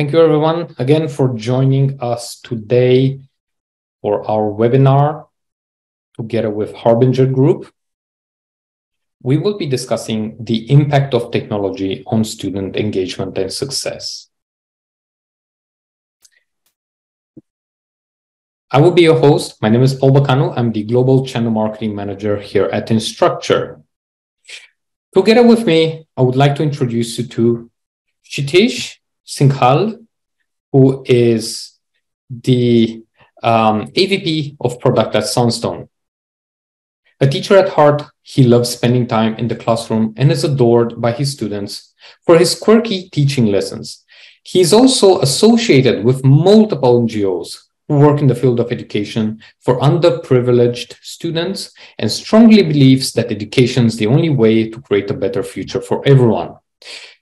Thank you everyone again for joining us today for our webinar together with Harbinger Group. We will be discussing the impact of technology on student engagement and success. I will be your host. My name is Paul Bacano. I'm the Global Channel Marketing Manager here at Instructure. Together with me, I would like to introduce you to Kshitish Singhal, who is the AVP of Product at Sunstone. A teacher at heart, he loves spending time in the classroom and is adored by his students for his quirky teaching lessons. He is also associated with multiple NGOs who work in the field of education for underprivileged students and strongly believes that education is the only way to create a better future for everyone.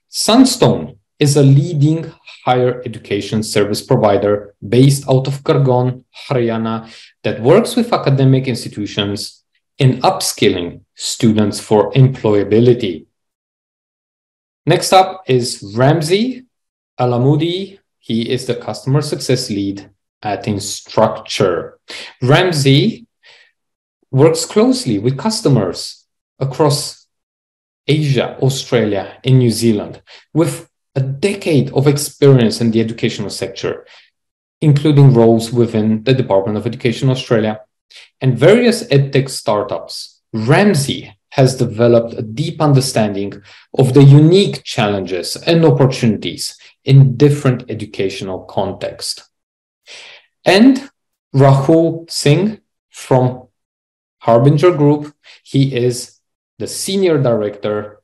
Sunstone is a leading higher education service provider based out of Kargon, Haryana, that works with academic institutions in upskilling students for employability. Next up is Ramzi Alamudi. He is the customer success lead at Instructure. Ramzi works closely with customers across Asia, Australia, and New Zealand with a decade of experience in the educational sector, including roles within the Department of Education Australia and various edtech startups. Ramzi has developed a deep understanding of the unique challenges and opportunities in different educational contexts. And Rahul Singh from Harbinger Group, he is the Senior Director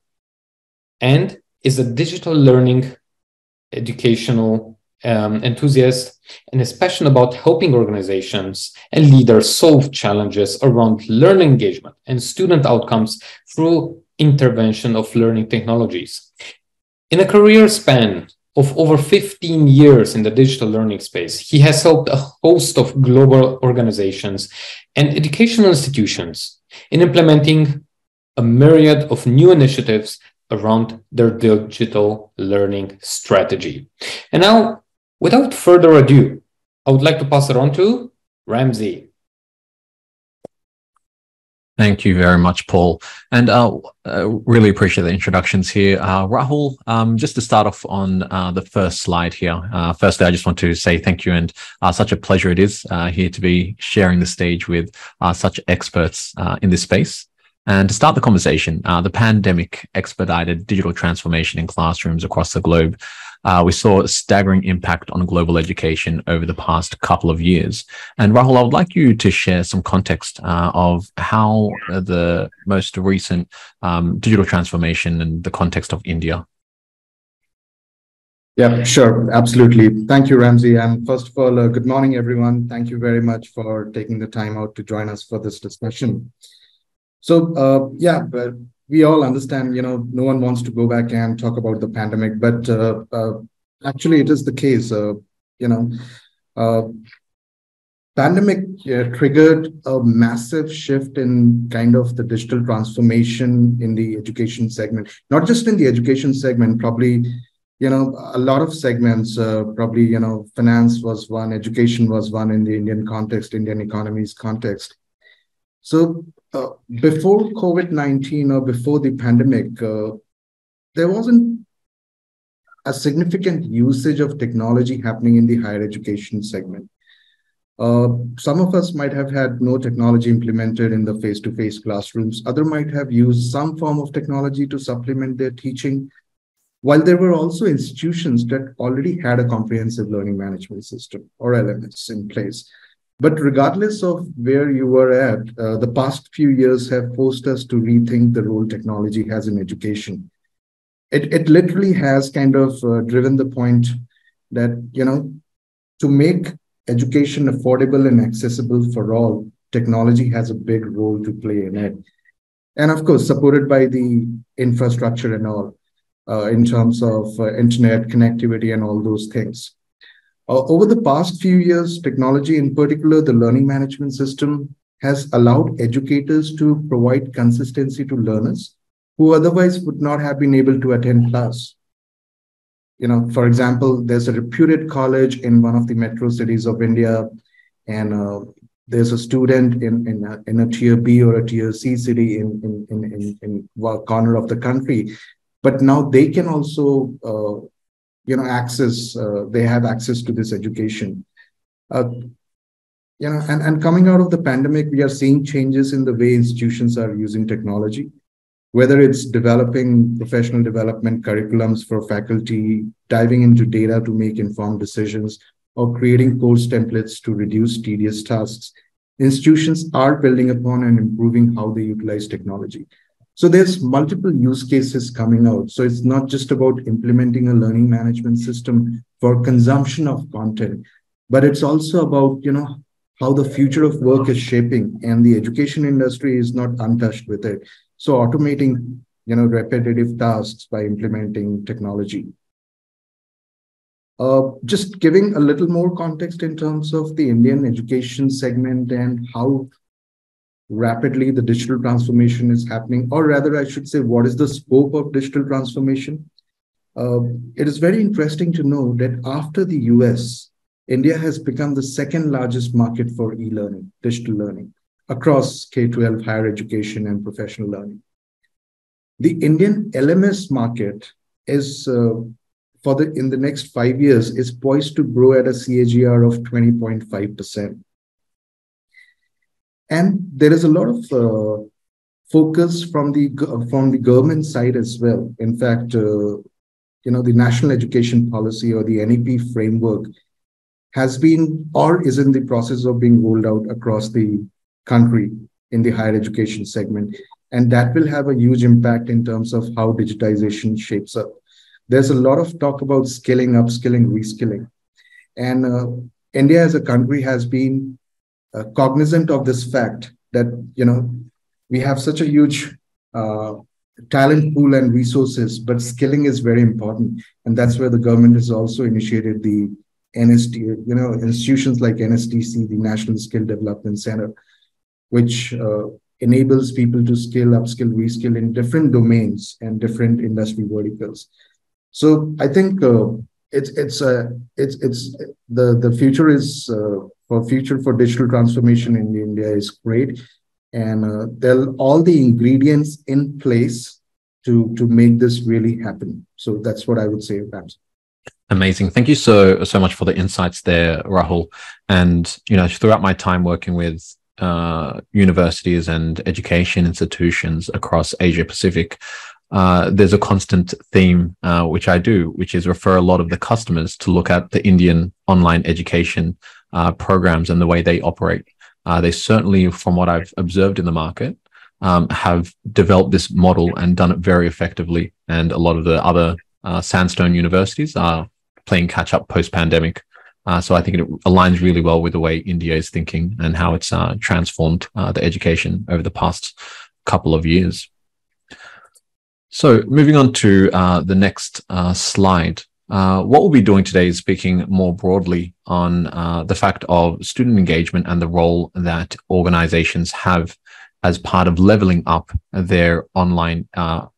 and is a digital learning educational enthusiast and is passionate about helping organizations and leaders solve challenges around learning engagement and student outcomes through intervention of learning technologies. In a career span of over 15 years in the digital learning space, he has helped a host of global organizations and educational institutions in implementing a myriad of new initiatives around their digital learning strategy. And now, without further ado, I would like to pass it on to Ramzi. Thank you very much, Paul. And really appreciate the introductions here. Rahul, just to start off on the first slide here. Firstly, I just want to say thank you and such a pleasure it is here to be sharing the stage with such experts in this space. And to start the conversation, the pandemic expedited digital transformation in classrooms across the globe. We saw a staggering impact on global education over the past couple of years. And Rahul, I would like you to share some context of how the most recent digital transformation in the context of India. Yeah, sure. Absolutely. Thank you, Ramzi. And first of all, good morning, everyone. Thank you very much for taking the time out to join us for this discussion. So, but we all understand, no one wants to go back and talk about the pandemic, but actually it is the case, pandemic triggered a massive shift in kind of the digital transformation in the education segment, not just in the education segment, probably, a lot of segments, probably, finance was one, education was one in the Indian context, Indian economy's context. So before COVID-19 or before the pandemic, there wasn't a significant usage of technology happening in the higher education segment. Some of us might have had no technology implemented in the face-to-face classrooms. Others might have used some form of technology to supplement their teaching, while there were also institutions that already had a comprehensive learning management system or LMS in place. But regardless of where you were at, the past few years have forced us to rethink the role technology has in education. It literally has kind of driven the point that, to make education affordable and accessible for all, technology has a big role to play in it. And of course, supported by the infrastructure and all, in terms of internet connectivity and all those things. Over the past few years, technology, in particular, the learning management system, has allowed educators to provide consistency to learners who otherwise would not have been able to attend class. For example, there's a reputed college in one of the metro cities of India, and there's a student in a tier B or a tier C city in one corner of the country. But now they can also, they have access to this education. And coming out of the pandemic, we are seeing changes in the way institutions are using technology, whether it's developing professional development curriculums for faculty, diving into data to make informed decisions, or creating course templates to reduce tedious tasks. Institutions are building upon and improving how they utilize technology. So there's multiple use cases coming out. So it's not just about implementing a learning management system for consumption of content, but it's also about, how the future of work is shaping, and the education industry is not untouched with it. So automating, repetitive tasks by implementing technology. Just giving a little more context in terms of the Indian education segment and how rapidly the digital transformation is happening, or rather, I should say, what is the scope of digital transformation? It is very interesting to know that after the US, India has become the second largest market for e-learning, digital learning, across K-12 higher education and professional learning. The Indian LMS market is, in the next 5 years, is poised to grow at a CAGR of 20.5%. And there is a lot of focus from the government side as well. In fact, the National Education Policy, or the NEP framework, has been or is in the process of being rolled out across the country in the higher education segment. And that will have a huge impact in terms of how digitization shapes up. There's a lot of talk about skilling, upskilling, reskilling. And India as a country has been cognizant of this fact that, we have such a huge talent pool and resources, but skilling is very important. And that's where the government has also initiated the NST, institutions like NSTC, the National Skill Development Center, which enables people to skill, upskill, reskill in different domains and different industry verticals. So I think the future is future for digital transformation in India is great, and there are all the ingredients in place to make this really happen. So that's what I would say, Rams. Amazing. Thank you so much for the insights there, Rahul. And, throughout my time working with universities and education institutions across Asia Pacific, there's a constant theme, which is refer a lot of the customers to look at the Indian online education programs and the way they operate. They certainly, from what I've observed in the market, have developed this model and done it very effectively. And a lot of the other sandstone universities are playing catch up post-pandemic. So I think it aligns really well with the way India is thinking and how it's transformed the education over the past couple of years. So moving on to the next slide, what we'll be doing today is speaking more broadly on the fact of student engagement and the role that organizations have as part of leveling up their online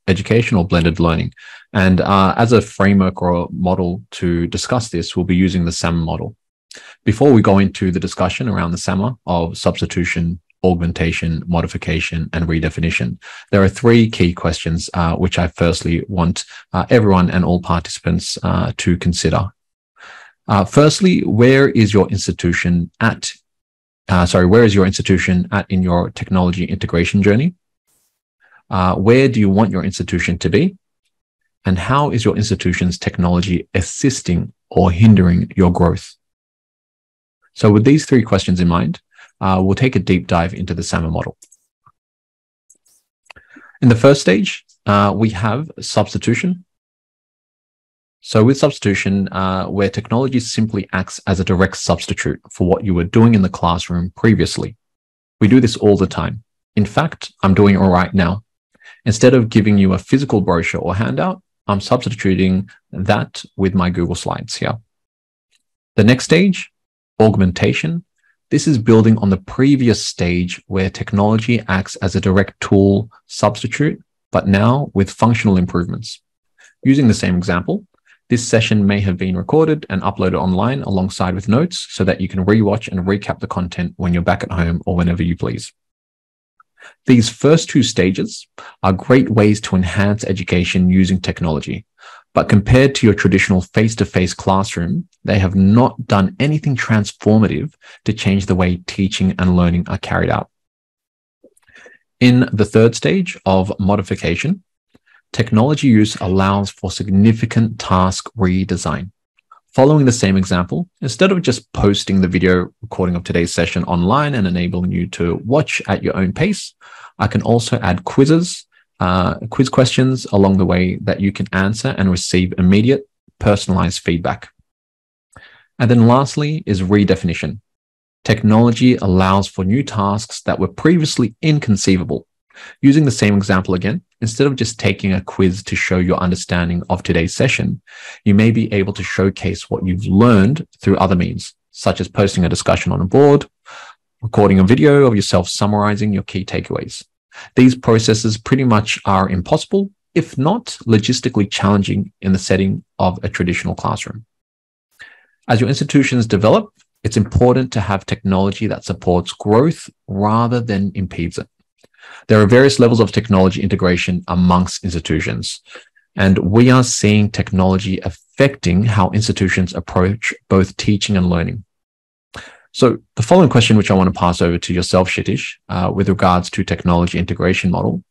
education or blended learning. And as a framework or a model to discuss this, we'll be using the SAMR model. Before we go into the discussion around the SAMR of substitution, augmentation, modification, and redefinition, there are three key questions which I firstly want everyone and all participants to consider. Firstly, where is your institution at? Where is your institution at in your technology integration journey? Where do you want your institution to be? And how is your institution's technology assisting or hindering your growth? So with these three questions in mind, we'll take a deep dive into the SAMR model. In the first stage, we have substitution. So with substitution, where technology simply acts as a direct substitute for what you were doing in the classroom previously. We do this all the time. In fact, I'm doing it right now. Instead of giving you a physical brochure or handout, I'm substituting that with my Google Slides here. The next stage, augmentation. This is building on the previous stage where technology acts as a direct tool substitute, but now with functional improvements. Using the same example, This session may have been recorded and uploaded online alongside with notes so that you can rewatch and recap the content when you're back at home or whenever you please. These first two stages are great ways to enhance education using technology, but compared to your traditional face-to-face classroom, they have not done anything transformative to change the way teaching and learning are carried out. In the third stage of modification, technology use allows for significant task redesign. Following the same example, instead of just posting the video recording of today's session online and enabling you to watch at your own pace, I can also add quiz questions along the way that you can answer and receive immediate personalized feedback. And then lastly is redefinition. Technology allows for new tasks that were previously inconceivable. Using the same example again, instead of just taking a quiz to show your understanding of today's session, you may be able to showcase what you've learned through other means, such as posting a discussion on a board, recording a video of yourself summarizing your key takeaways. These processes pretty much are impossible, if not logistically challenging in the setting of a traditional classroom. As your institutions develop, it's important to have technology that supports growth rather than impedes it. There are various levels of technology integration amongst institutions, and we are seeing technology affecting how institutions approach both teaching and learning. So the following question, which I want to pass over to yourself, Kshitish, with regards to technology integration model,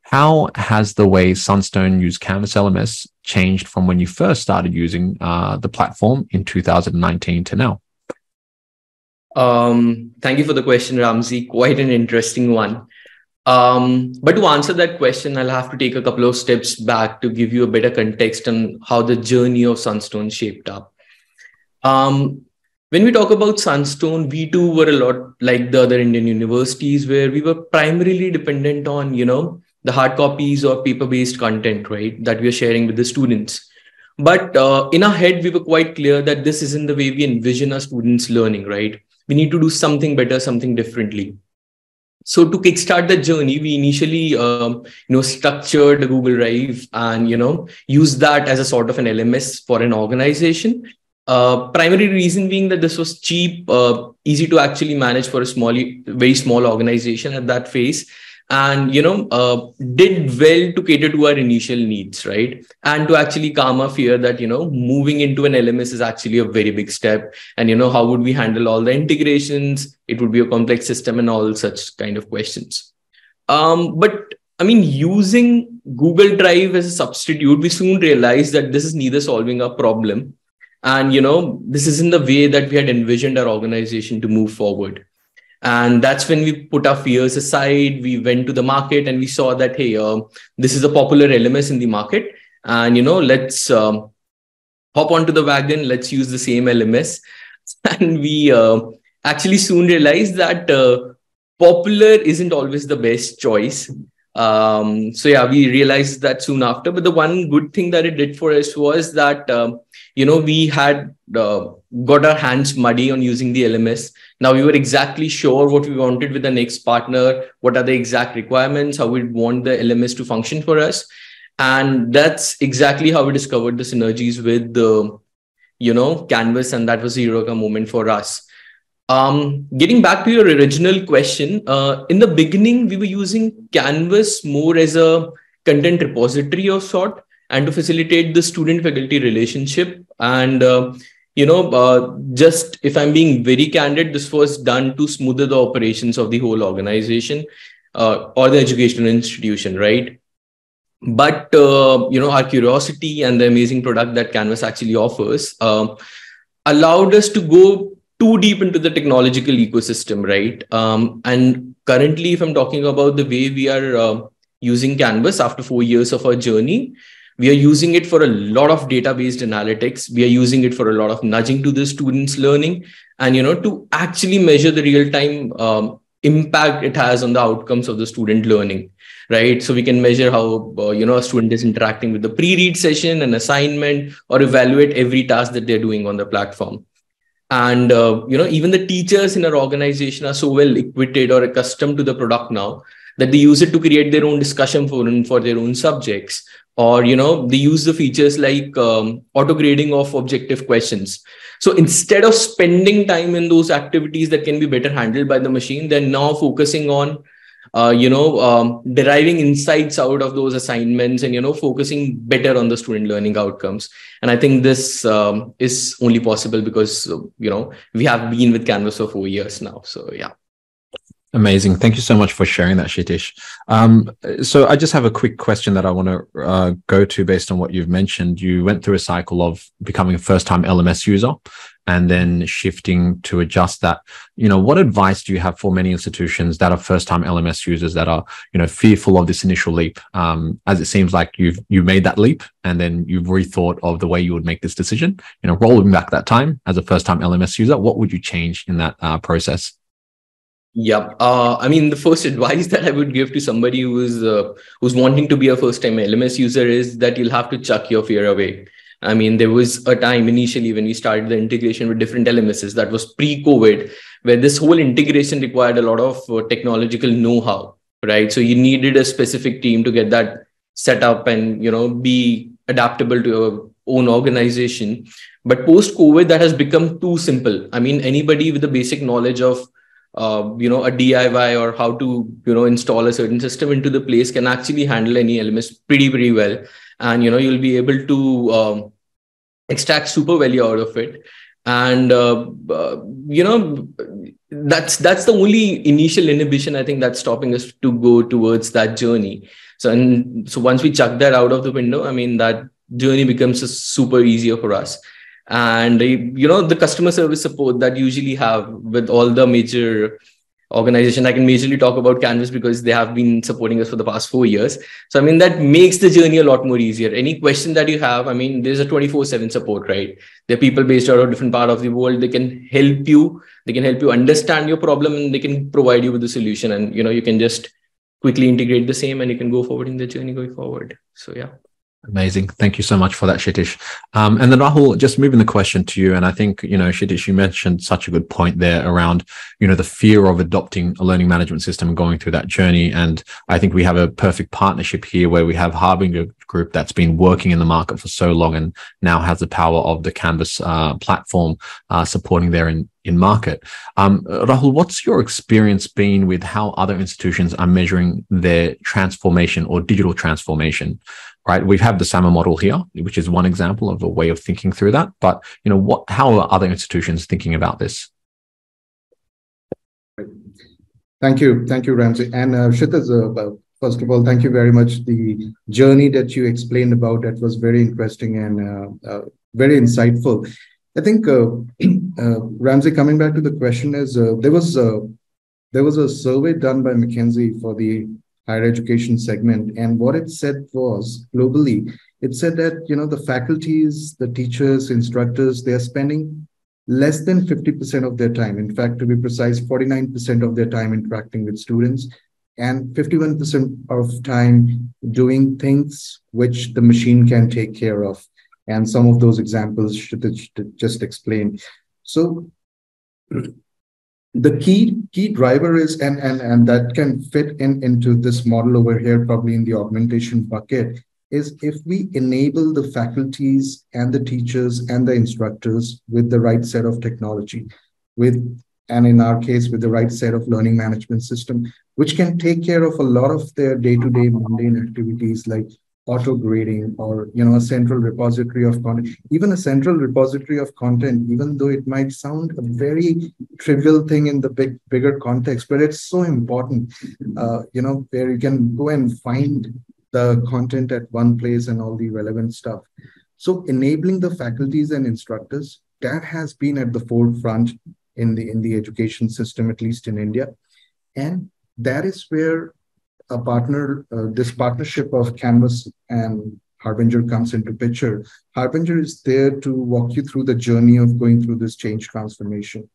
how has the way Sunstone used Canvas LMS changed from when you first started using the platform in 2019 to now? Thank you for the question, Ramzi. Quite an interesting one. But to answer that question, I'll have to take a couple of steps back to give you a better context on how the journey of Sunstone shaped up. When we talk about Sunstone, we too were a lot like the other Indian universities where we were primarily dependent on, the hard copies or paper-based content, right, that we are sharing with the students. But in our head, we were quite clear that this isn't the way we envision our students learning, right? We need to do something better, something differently. So to kickstart the journey, we initially, structured a Google Drive and, used that as a sort of an LMS for an organization. Primary reason being that this was cheap, easy to actually manage for a very small organization at that phase. And, did well to cater to our initial needs, right? And to actually calm our fear that, moving into an LMS is actually a very big step. And, how would we handle all the integrations? It would be a complex system and all such kind of questions. But I mean, using Google Drive as a substitute, we soon realized that this is neither solving a problem. And, this isn't the way that we had envisioned our organization to move forward. And that's when we put our fears aside. We went to the market and we saw that, hey, this is a popular LMS in the market. And, let's hop onto the wagon. Let's use the same LMS. And we actually soon realized that popular isn't always the best choice. So yeah, we realized that soon after. But the one good thing that it did for us was that, we had got our hands muddy on using the LMS. Now we were exactly sure what we wanted with the next partner, what are the exact requirements, how we want the LMS to function for us. And that's exactly how we discovered the synergies with the, Canvas. And that was the Eureka moment for us. Getting back to your original question, in the beginning, we were using Canvas more as a content repository of sort and to facilitate the student-faculty relationship. And, just if I'm being very candid, this was done to smoother the operations of the whole organization or the educational institution, right? But, our curiosity and the amazing product that Canvas actually offers allowed us to go too deep into the technological ecosystem, right? And currently, if I'm talking about the way we are using Canvas after 4 years of our journey, we are using it for a lot of data-based analytics. We are using it for a lot of nudging to the students' learning and, to actually measure the real-time impact it has on the outcomes of the student learning, right? So we can measure how, a student is interacting with the pre-read session, an assignment, or evaluate every task that they're doing on the platform. And, even the teachers in our organization are so well equipped or accustomed to the product now that they use it to create their own discussion forum for their own subjects, or they use the features like auto grading of objective questions. So instead of spending time in those activities that can be better handled by the machine, they're now focusing on deriving insights out of those assignments, and focusing better on the student learning outcomes. And I think this is only possible because we have been with Canvas for 4 years now. So yeah. Amazing. Thank you so much for sharing that, Kshitish. So I just have a quick question that I want to go to based on what you've mentioned. You went through a cycle of becoming a first-time LMS user and then shifting to adjust that. What advice do you have for many institutions that are first-time LMS users that are, fearful of this initial leap? As it seems like you made that leap and then you've rethought of the way you would make this decision. Rolling back that time as a first-time LMS user, what would you change in that process? Yeah, I mean, the first advice that I would give to somebody who's wanting to be a first-time LMS user is that you'll have to chuck your fear away. I mean, there was a time initially when we started the integration with different LMSs, that was pre-COVID, where this whole integration required a lot of technological know-how, right? So you needed a specific team to get that set up and be adaptable to your own organization. But post-COVID, that has become too simple. I mean, anybody with the basic knowledge of a DIY or how to install a certain system into the place can actually handle any LMS pretty well, and you'll be able to extract super value out of it. And that's the only initial inhibition, I think, that's stopping us to go towards that journey. So once we chuck that out of the window, I mean, that journey becomes super easier for us. And the customer service support that usually have with all the major organizations, I can majorly talk about Canvas because they have been supporting us for the past 4 years. So I mean, that makes the journey a lot more easier. Any question that you have, I mean, there's a 24/7 support, right? There are people based out of different part of the world. They can help you. They can help you understand your problem, and they can provide you with the solution. And you can just quickly integrate the same, and you can go forward in the journey going forward. So yeah. Amazing. Thank you so much for that, Kshitish. And then Rahul, just moving the question to you. And I think, Kshitish, you mentioned such a good point there around, the fear of adopting a learning management system and going through that journey. And I think we have a perfect partnership here where we have Harbinger Group that's been working in the market for so long and now has the power of the Canvas platform supporting there in market. Rahul, what's your experience been with how other institutions are measuring their transformation or digital transformation? Right, we have the SAMA model here, which is one example of a way of thinking through that. But how are other institutions thinking about this? Thank you, Ramsey. And Kshitish, first of all, thank you very much. The journey that you explained about that was very interesting and very insightful. I think Ramsey, coming back to the question, is there was a survey done by McKinsey for the higher education segment, and what it said was, globally, it said that the faculties, the teachers, instructors, they are spending less than 50% of their time. In fact, to be precise, 49% of their time interacting with students, and 51% of time doing things which the machine can take care of. And some of those examples should just explain. So the key driver is, and that can fit into this model over here, probably in the augmentation bucket, is if we enable the faculties and the teachers and the instructors with the right set of technology, and in our case, with the right set of learning management system, which can take care of a lot of their day-to-day mundane activities like auto grading or a central repository of content. Even a central repository of content, even though it might sound a very trivial thing in the bigger context, but it's so important, where you can go and find the content at one place and all the relevant stuff. So enabling the faculties and instructors, that has been at the forefront in the education system, at least in India. And that is where this partnership of Canvas and Harbinger comes into picture. Harbinger is there to walk you through the journey of going through this change transformation.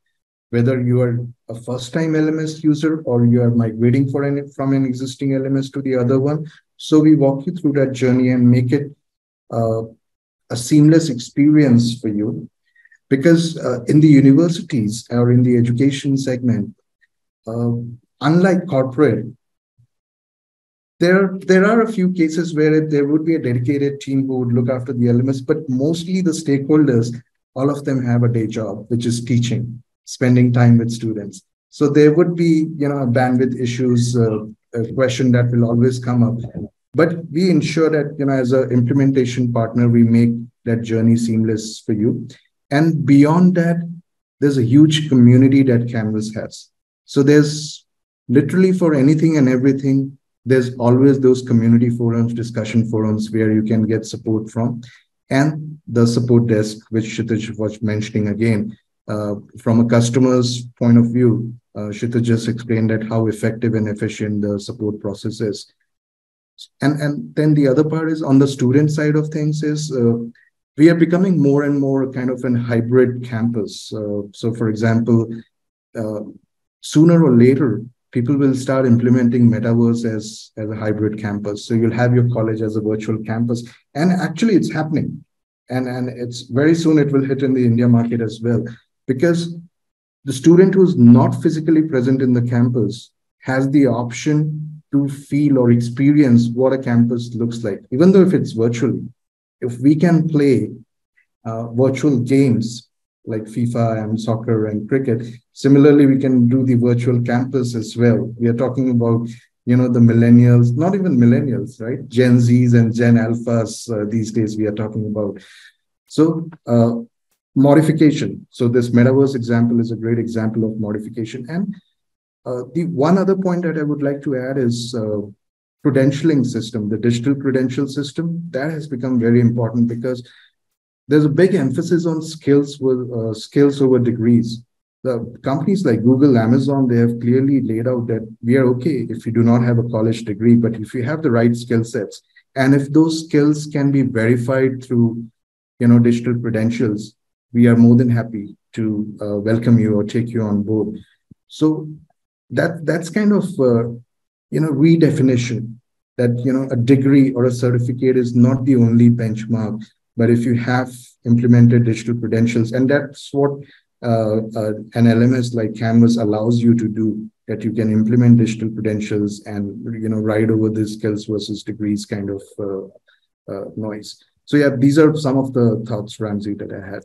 Whether you are a first-time LMS user or you are migrating from an existing LMS to the other one. So we walk you through that journey and make it a seamless experience for you. Because in the universities or in the education segment, unlike corporate, There are a few cases where there would be a dedicated team who would look after the LMS, but mostly the stakeholders, all of them have a day job, which is teaching, spending time with students. So there would be, bandwidth issues, a question that will always come up. But we ensure that, as an implementation partner, we make that journey seamless for you. And beyond that, there's a huge community that Canvas has. So there's literally for anything and everything, there's always those community forums, discussion forums where you can get support from. And the support desk, which Kshitij was mentioning again, from a customer's point of view, Kshitij just explained that how effective and efficient the support process is. And then the other part is on the student side of things is we are becoming more and more kind of an hybrid campus. So for example, sooner or later, people will start implementing metaverse as a hybrid campus. So you'll have your college as a virtual campus. And actually it's happening. And it's very soon it will hit in the India market as well, because the student who's not physically present in the campus has the option to feel or experience what a campus looks like, even though if it's virtually. If we can play virtual games like FIFA and soccer and cricket, similarly, we can do the virtual campus as well. We are talking about, the millennials, not even millennials, right? Gen Zs and Gen Alphas these days we are talking about. So modification. So this metaverse example is a great example of modification. And the one other point that I would like to add is credentialing system, the digital credential system. That has become very important because there's a big emphasis on skills over degrees. The companies like Google, Amazon, they have clearly laid out that we are okay if you do not have a college degree, but if you have the right skill sets, and if those skills can be verified through, digital credentials, we are more than happy to welcome you or take you on board. So that's kind of redefinition that a degree or a certificate is not the only benchmark, but if you have implemented digital credentials, and that's what an LMS like Canvas allows you to do, that you can implement digital credentials and ride over the skills versus degrees kind of noise. So yeah, these are some of the thoughts, Ramsey, that I had.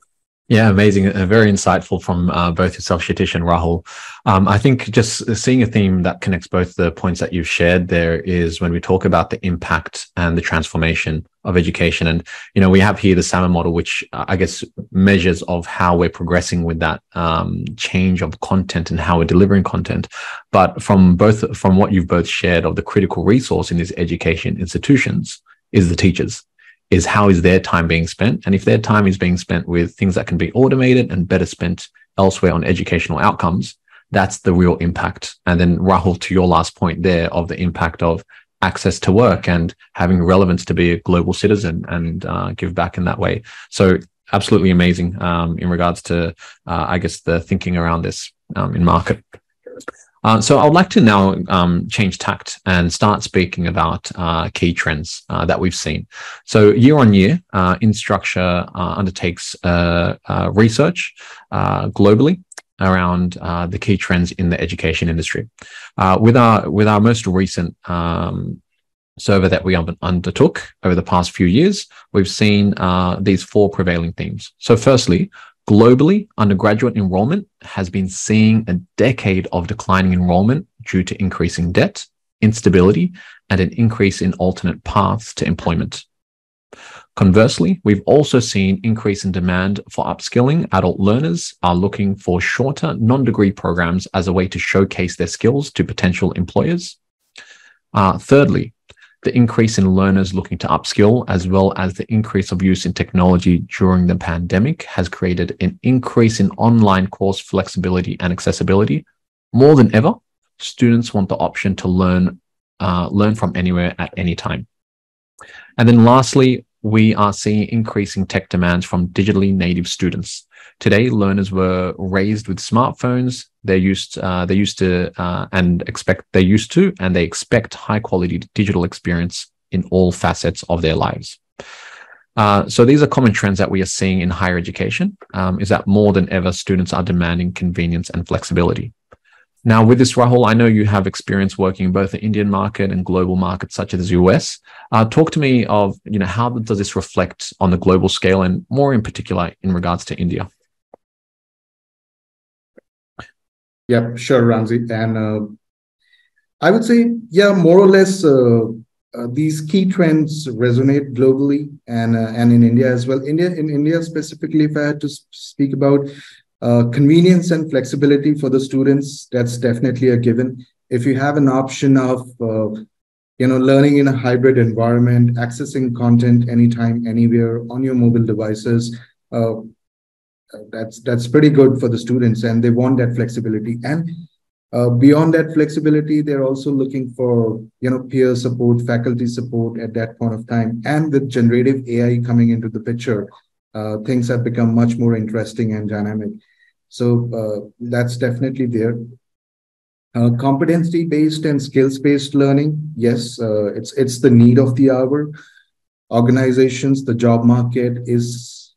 Yeah, amazing. Very insightful from both yourself, Kshitij and Rahul. I think just seeing a theme that connects both the points that you've shared there is when we talk about the impact and the transformation of education. And, we have here the SAMA model, which I guess measures of how we're progressing with that change of content and how we're delivering content. But from what you've both shared of the critical resource in these education institutions is the teachers. Is how is their time being spent? And if their time is being spent with things that can be automated and better spent elsewhere on educational outcomes, that's the real impact. And then Rahul, to your last point there of the impact of access to work and having relevance to be a global citizen and give back in that way. So absolutely amazing in regards to, I guess, the thinking around this in market. So I would like to now change tact and start speaking about key trends that we've seen. So year on year, Instructure undertakes research globally around the key trends in the education industry. With our most recent survey that we undertook over the past few years, we've seen these four prevailing themes. So firstly, globally, undergraduate enrollment has been seeing a decade of declining enrollment due to increasing debt, instability, and an increase in alternate paths to employment. Conversely, we've also seen increase in demand for upskilling. Adult learners are looking for shorter non-degree programs as a way to showcase their skills to potential employers. Thirdly, the increase in learners looking to upskill, as well as the increase of use in technology during the pandemic, has created an increase in online course flexibility and accessibility. More than ever, students want the option to learn from anywhere at any time. And then lastly, we are seeing increasing tech demands from digitally native students. Today, learners were raised with smartphones. They expect high quality digital experience in all facets of their lives. So these are common trends that we are seeing in higher education, is that more than ever, students are demanding convenience and flexibility. Now, with this, Rahul, I know you have experience working in both the Indian market and global markets such as the US. Talk to me of, how does this reflect on the global scale and more in particular in regards to India? Yeah, sure, Ramzi. And I would say, yeah, more or less, these key trends resonate globally and in India as well. In India specifically, if I had to speak about convenience and flexibility for the students, that's definitely a given. If you have an option of learning in a hybrid environment, accessing content anytime, anywhere on your mobile devices, that's pretty good for the students, and they want that flexibility. And beyond that flexibility, they're also looking for peer support, faculty support at that point of time. And with generative AI coming into the picture, things have become much more interesting and dynamic. So that's definitely there. Competency-based and skills-based learning, yes, it's the need of the hour. Organizations, the job market is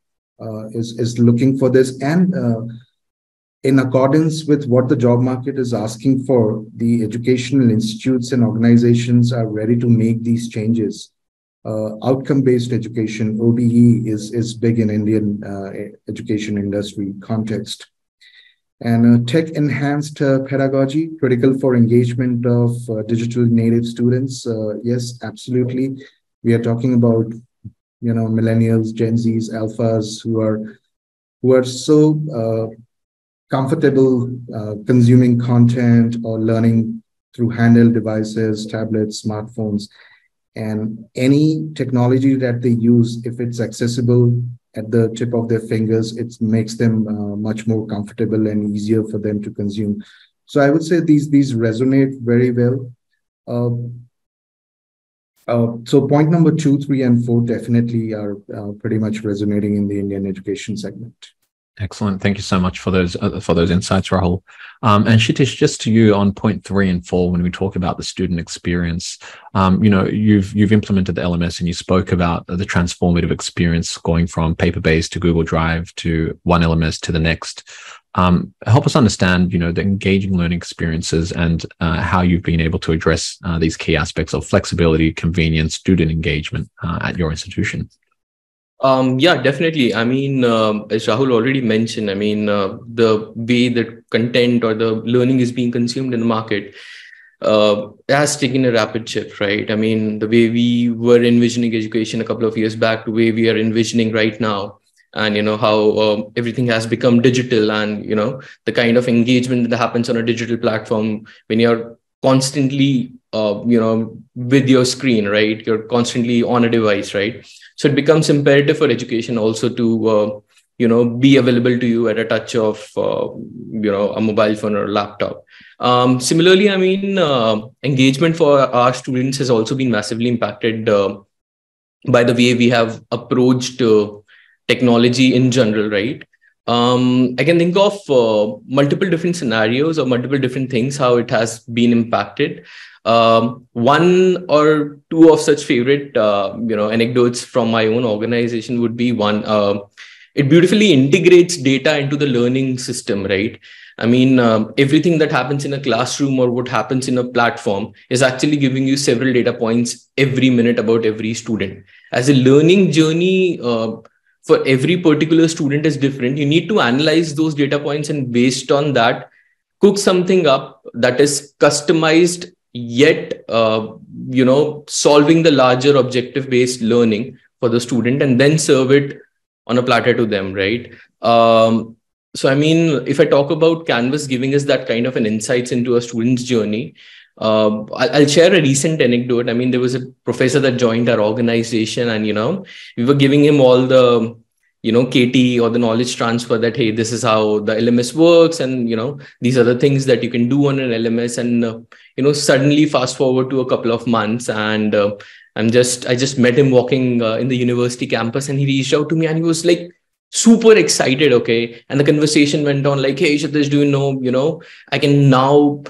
looking for this, and in accordance with what the job market is asking for, the educational institutes and organizations are ready to make these changes. Outcome-based education, OBE, is big in Indian education industry context. And tech-enhanced pedagogy, critical for engagement of digital native students. Yes, absolutely. We are talking about, millennials, Gen Zs, alphas who are so comfortable consuming content or learning through handheld devices, tablets, smartphones, and any technology that they use, if it's accessible at the tip of their fingers, it makes them much more comfortable and easier for them to consume. So I would say these resonate very well. So point number 2, 3, and 4 definitely are pretty much resonating in the Indian education segment. Excellent. Thank you so much for those insights, Rahul. And Kshitish, just to you on point 3 and 4, when we talk about the student experience, you've implemented the LMS and you spoke about the transformative experience going from paper-based to Google Drive to one LMS to the next. Help us understand, the engaging learning experiences and how you've been able to address these key aspects of flexibility, convenience, student engagement at your institution. Yeah, definitely. I mean, as Rahul already mentioned, the way that content or the learning is being consumed in the market has taken a rapid shift, right? I mean, the way we were envisioning education a couple of years back to the way we are envisioning right now, and how everything has become digital, and the kind of engagement that happens on a digital platform when you're constantly with your screen, right? You're constantly on a device, right? So it becomes imperative for education also to be available to you at a touch of a mobile phone or a laptop. Similarly, engagement for our students has also been massively impacted by the way we have approached technology in general, right? I can think of multiple different scenarios or multiple different things how it has been impacted. One or two of such favorite anecdotes from my own organization would be one. It beautifully integrates data into the learning system, right? Everything that happens in a classroom or what happens in a platform is actually giving you several data points every minute about every student. As a learning journey for every particular student is different, you need to analyze those data points and based on that, cook something up that is customized yet solving the larger objective-based learning for the student and then serve it on a platter to them, right? If I talk about Canvas giving us that kind of an insights into a student's journey, I'll share a recent anecdote. There was a professor that joined our organization and, we were giving him all the, KT or the knowledge transfer that, hey, this is how the LMS works. And, these are the things that you can do on an LMS. And, suddenly fast forward to a couple of months and I just met him walking in the university campus and he reached out to me and he was like, super excited. Okay. And the conversation went on like, hey, Kshitish, do you know, I can now,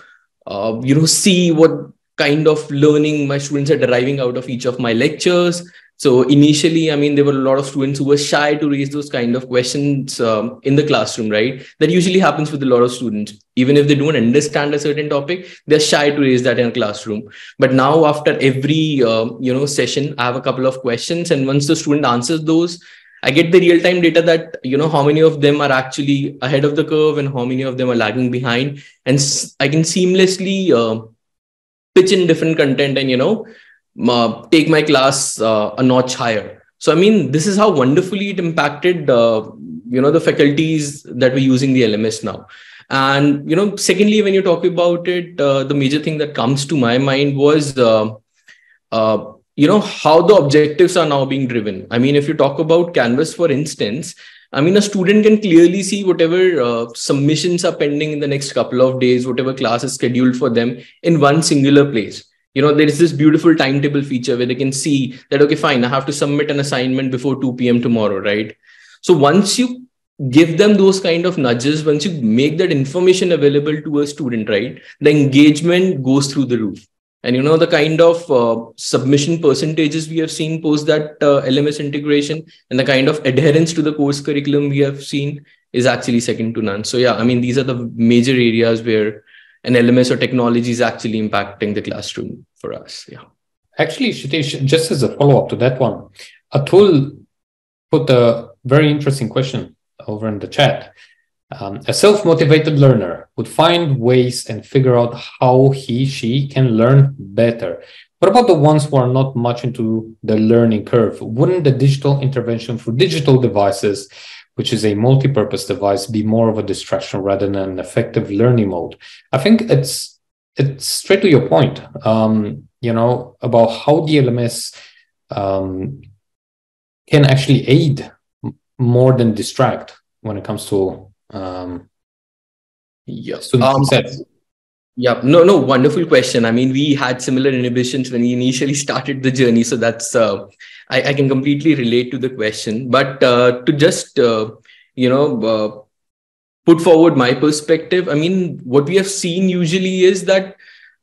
see what kind of learning my students are deriving out of each of my lectures. So initially, I mean, there were a lot of students who were shy to raise those kind of questions in the classroom, right? That usually happens with a lot of students. Even if they don't understand a certain topic, they're shy to raise that in a classroom. But now after every, session, I have a couple of questions. And once the student answers those, I get the real-time data that, how many of them are actually ahead of the curve and how many of them are lagging behind. And I can seamlessly pitch in different content and, take my class a notch higher. So, I mean, this is how wonderfully it impacted, the faculties that were using the LMS now. And, secondly, when you talk about it, the major thing that comes to my mind was, how the objectives are now being driven. I mean, if you talk about Canvas, for instance, I mean, a student can clearly see whatever submissions are pending in the next couple of days, whatever class is scheduled for them in one singular place. There is this beautiful timetable feature where they can see that, okay, fine, I have to submit an assignment before 2 p.m. tomorrow, right? So once you give them those kind of nudges, once you make that information available to a student, right, the engagement goes through the roof. And, the kind of submission percentages we have seen post that LMS integration and the kind of adherence to the course curriculum we have seen is actually second to none. So, yeah, I mean, these are the major areas where an LMS or technology is actually impacting the classroom for us. Yeah. Actually, Shitesh, just as a follow-up to that one, Atul put a very interesting question over in the chat. A self-motivated learner would find ways and figure out how she can learn better. What about the ones who are not much into the learning curve? Wouldn't the digital intervention for digital devices, which is a multi-purpose device, be more of a distraction rather than an effective learning mode? I think it's straight to your point, about how the LMS can actually aid more than distract when it comes to student success. Yeah, no, wonderful question. I mean, we had similar inhibitions when we initially started the journey. So that's, I can completely relate to the question. But to just, put forward my perspective, I mean, what we have seen usually is that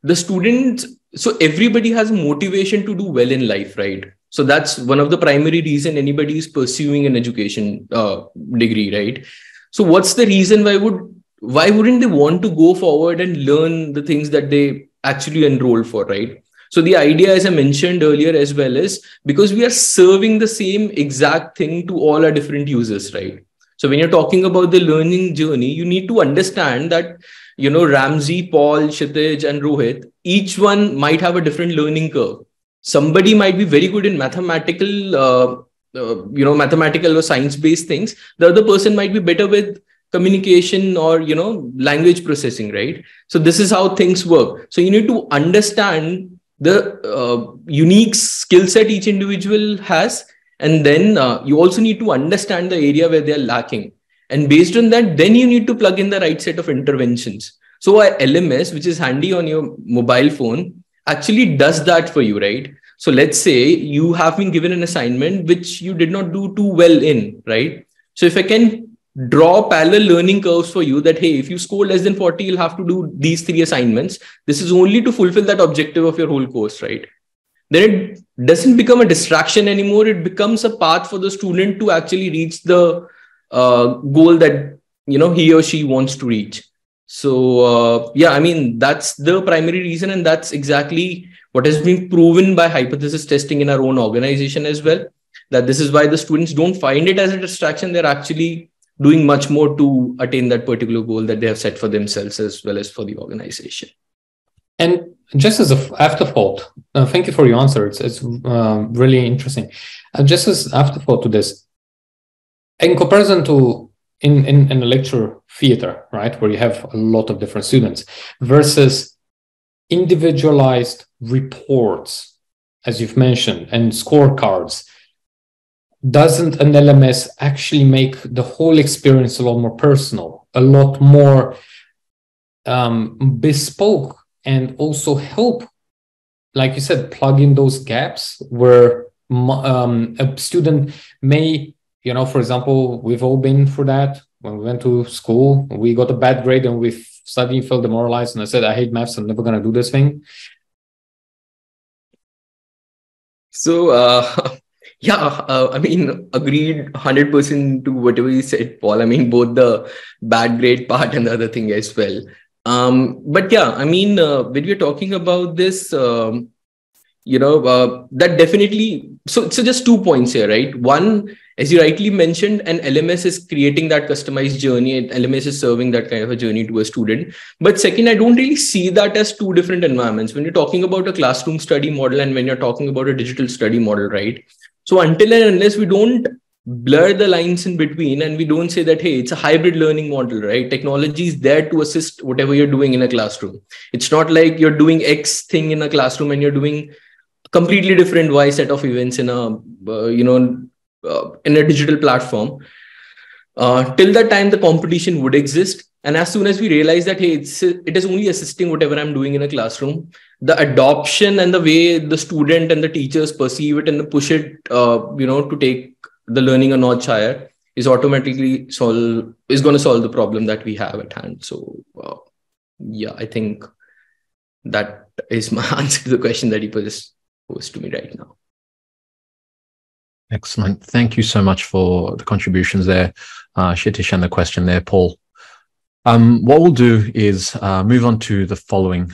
the students, so everybody has motivation to do well in life, right? So that's one of the primary reason anybody is pursuing an education degree, right? So what's the reason why wouldn't they want to go forward and learn the things that they actually enrolled for, right? So the idea, as I mentioned earlier as well, is because we are serving the same exact thing to all our different users, right? So when you're talking about the learning journey, you need to understand that, Ramsey, Paul, Kshitij, and Rohit, each one might have a different learning curve. Somebody might be very good in mathematical or science-based things. The other person might be better with communication or, language processing, right? So this is how things work. So you need to understand the unique skill set each individual has. And then you also need to understand the area where they're lacking. And based on that, then you need to plug in the right set of interventions. So a LMS, which is handy on your mobile phone, actually does that for you, right? So let's say you have been given an assignment which you did not do too well in, right? So if I can draw parallel learning curves for you that, hey, if you score less than 40, you'll have to do these 3 assignments. This is only to fulfill that objective of your whole course, right? Then it doesn't become a distraction anymore. It becomes a path for the student to actually reach the goal that, he or she wants to reach. So, I mean, that's the primary reason. And that's exactly what has been proven by hypothesis testing in our own organization as well, that this is why the students don't find it as a distraction. They're actually doing much more to attain that particular goal that they have set for themselves as well as for the organization. And just as an afterthought, thank you for your answer. It's really interesting. Just as afterthought to this, in comparison to in a lecture theater, right, where you have a lot of different students, versus individualized reports, as you've mentioned, and scorecards, doesn't an LMS actually make the whole experience a lot more personal, a lot more bespoke, and also help, like you said, plug in those gaps where a student may, for example, we've all been through that. When we went to school, we got a bad grade and we suddenly felt demoralized. And I said, I hate maths. I'm never going to do this thing. So Yeah, I mean, agreed 100% to whatever you said, Paul. I mean, both the bad grade part and the other thing as well. But yeah, I mean, when we're talking about this, that definitely, so just 2 points here, right? One, as you rightly mentioned, an LMS is creating that customized journey, and LMS is serving that kind of a journey to a student. But second, I don't really see that as two different environments. When you're talking about a classroom study model and when you're talking about a digital study model, right? So until and unless we don't blur the lines in between and we don't say that, hey, it's a hybrid learning model, right? Technology is there to assist whatever you're doing in a classroom. It's not like you're doing X thing in a classroom and you're doing completely different Y set of events in a in a digital platform. Till that time, the competition would exist, and as soon as we realize that, hey, it is only assisting whatever I'm doing in a classroom, the adoption and the way the student and the teachers perceive it and push it, to take the learning a notch higher is automatically going to solve the problem that we have at hand. So, yeah, I think that is my answer to the question that you posed to me right now. Excellent. Thank you so much for the contributions there, Kshitish, and the question there, Paul. What we'll do is move on to the following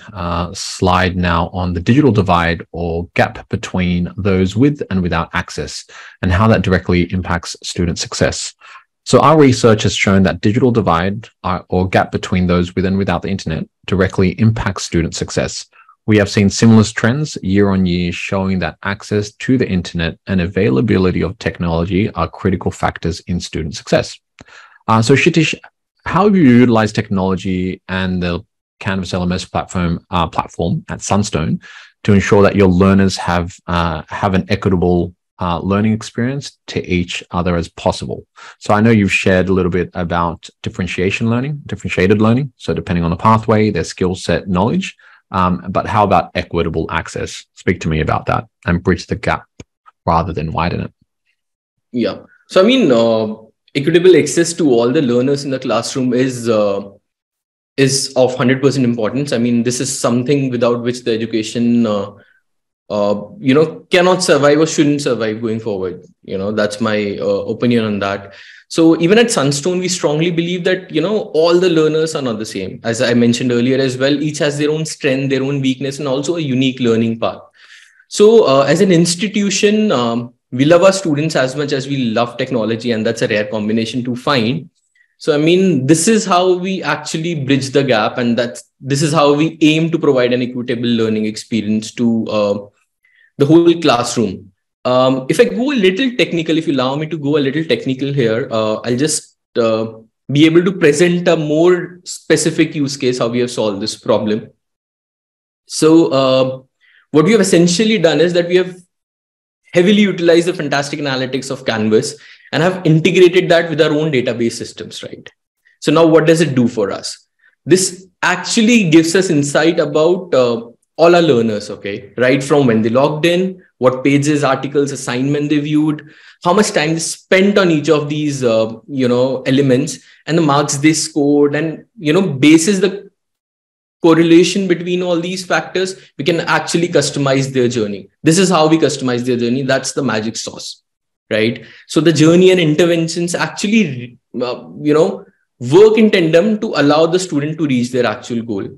slide now on the digital divide or gap between those with and without access and how that directly impacts student success. So our research has shown that digital divide or gap between those with and without the internet directly impacts student success. We have seen similar trends year on year showing that access to the internet and availability of technology are critical factors in student success. So Kshitish, how have you utilized technology and the Canvas LMS platform at Sunstone to ensure that your learners have an equitable learning experience to each other as possible? So I know you've shared a little bit about differentiated learning. So depending on the pathway, their skill set, knowledge. But how about equitable access? Speak to me about that and bridge the gap rather than widen it. Yeah. So, I mean, equitable access to all the learners in the classroom is of 100% importance. I mean, this is something without which the education, cannot survive or shouldn't survive going forward. That's my opinion on that. So even at Sunstone, we strongly believe that, all the learners are not the same. As I mentioned earlier as well, each has their own strength, their own weakness, and also a unique learning path. So as an institution, we love our students as much as we love technology, and that's a rare combination to find. So, I mean, this is how we actually bridge the gap, and this is how we aim to provide an equitable learning experience to the whole classroom. If I go a little technical, if you allow me to go a little technical here, I'll just be able to present a more specific use case, how we have solved this problem. So what we have essentially done is that we have heavily utilized the fantastic analytics of Canvas and have integrated that with our own database systems, right? So now what does it do for us? This actually gives us insight about all our learners, okay? Right from when they logged in, what pages, articles, assignment they viewed, how much time they spent on each of these, elements, and the marks they scored, and, basis the correlation between all these factors, we can actually customize their journey. This is how we customize their journey. That's the magic sauce, right? So the journey and interventions actually, work in tandem to allow the student to reach their actual goal.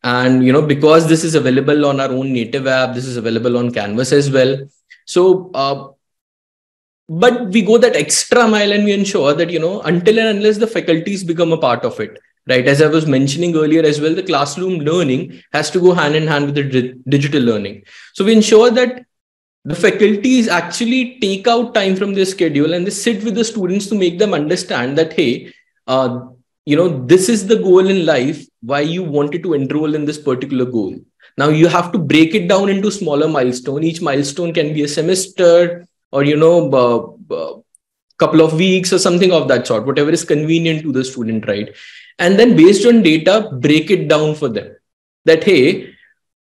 And, because this is available on our own native app, this is available on Canvas as well. So, but we go that extra mile and we ensure that, until and unless the faculties become a part of it, right? As I was mentioning earlier as well, the classroom learning has to go hand in hand with the digital learning. So we ensure that the faculties actually take out time from their schedule and they sit with the students to make them understand that, hey, this is the goal in life, why you wanted to enroll in this particular goal. Now you have to break it down into smaller milestones. Each milestone can be a semester or, couple of weeks or something of that sort, whatever is convenient to the student, right? And then based on data, break it down for them that, hey,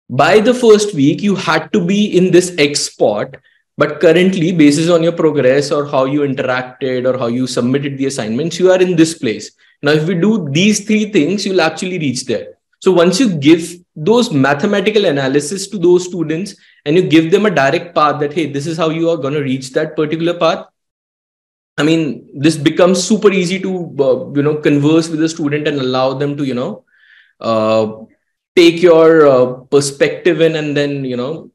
by the first week, you had to be in this X spot, but currently, basis on your progress or how you interacted or how you submitted the assignments, you are in this place. Now, if we do these three things, you'll actually reach there. So once you give those mathematical analysis to those students and you give them a direct path that, hey, this is how you are going to reach that particular path. I mean, this becomes super easy to, converse with the student and allow them to, take your perspective in and then,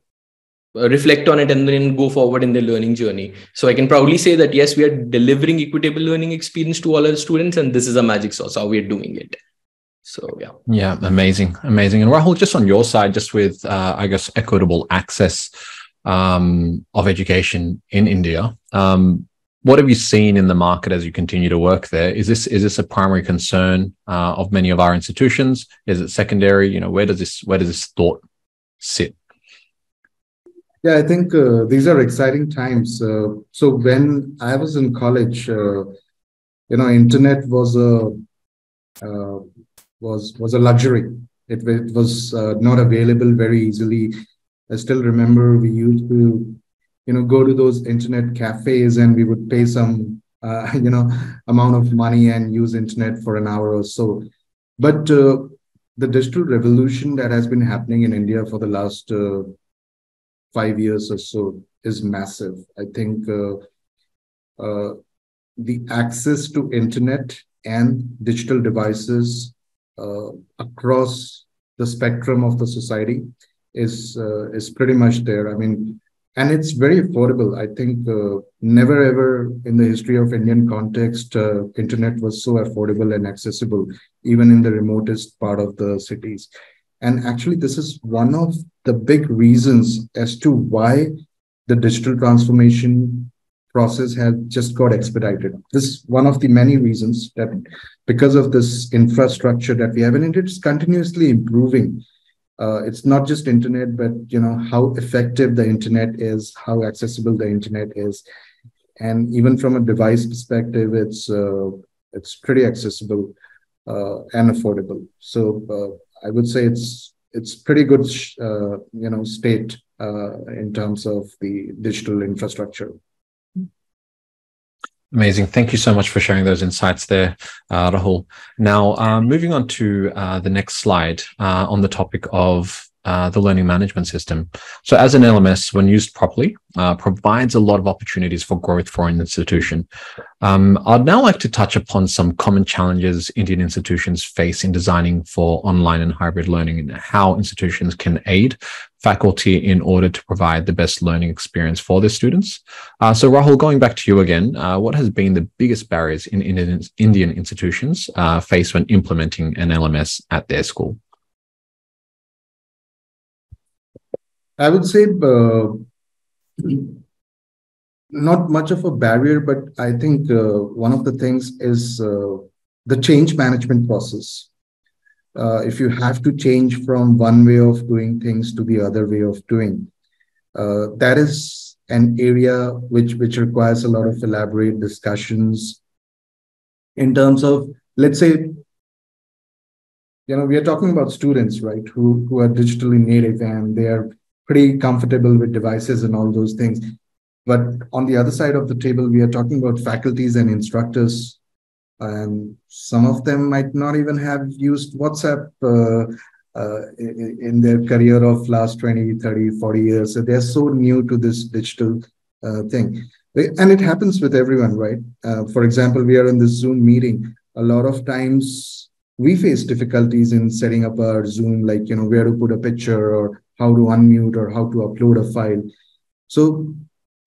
reflect on it and then go forward in their learning journey. So I can proudly say that, yes, we are delivering equitable learning experience to all our students, and this is a magic sauce, how we are doing it. So, yeah. Yeah, amazing. And Rahul, just on your side, just with, I guess, equitable access of education in India, what have you seen in the market as you continue to work there? Is this a primary concern of many of our institutions? Is it secondary? Where does this thought sit? Yeah, I think these are exciting times. So when I was in college, internet was a luxury. It was not available very easily. I still remember we used to, go to those internet cafes and we would pay some, amount of money and use internet for an hour or so. But the digital revolution that has been happening in India for the last 5 years or so is massive. I think the access to internet and digital devices across the spectrum of the society is pretty much there. I mean, and it's very affordable. I think never ever in the history of Indian context, internet was so affordable and accessible, even in the remotest part of the cities. And actually, this is one of the big reasons as to why the digital transformation process has just got expedited. This is one of the many reasons that because of this infrastructure that we have, and it's continuously improving. It's not just internet, but how effective the internet is, how accessible the internet is, and even from a device perspective, it's pretty accessible and affordable. So I would say it's pretty good, state in terms of the digital infrastructure. Amazing. Thank you so much for sharing those insights there, Rahul. Now, moving on to the next slide on the topic of the learning management system. So as an LMS, when used properly, provides a lot of opportunities for growth for an institution. I'd now like to touch upon some common challenges Indian institutions face in designing for online and hybrid learning and how institutions can aid faculty in order to provide the best learning experience for their students. So Rahul, going back to you again, what has been the biggest barriers in Indian institutions face when implementing an LMS at their school? I would say not much of a barrier, but I think one of the things is the change management process. If you have to change from one way of doing things to the other way of doing, that is an area which requires a lot of elaborate discussions in terms of, let's say, we are talking about students, right, who are digitally native and they are pretty comfortable with devices and all those things. But on the other side of the table, we are talking about faculties and instructors. And some of them might not even have used WhatsApp in their career of last 20, 30, 40 years. So they're so new to this digital thing. And it happens with everyone, right? For example, we are in this Zoom meeting. A lot of times we face difficulties in setting up our Zoom, like, where to put a picture or how to unmute or how to upload a file. So